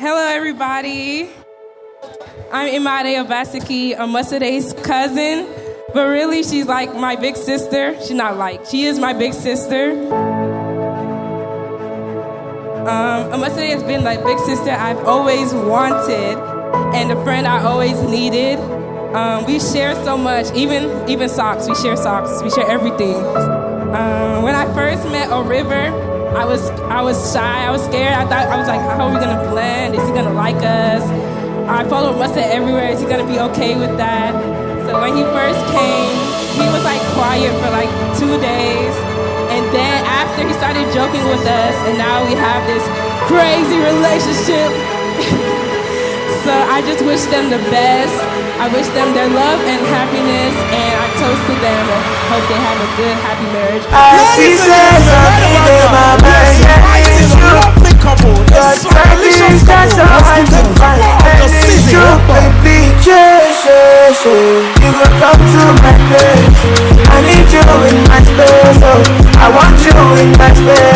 Hello, everybody. I'm Imade Obaseki, Musade's cousin, but really she's like my big sister. She is my big sister. Musade has been like big sister I've always wanted and a friend I always needed. We share so much, even socks. We share socks. We share everything. When I first met Oreva, I was shy. I was scared. I was like, how are we gonna blend? Is he gonna like us? I followed Musade everywhere. Is he gonna be okay with that? So when he first came, he was like quiet for like 2 days, and then after he started joking with us, and now we have this crazy relationship. So I just wish them the best. I wish them their love and happiness, and I toast to them and hope they have a good, happy marriage. She says something in my mind. It's a lovely couple. It's a delicious couple. Let's give them the love of the season. Baby, you gon' come to my place. I need you in my space, oh. I want you in my space.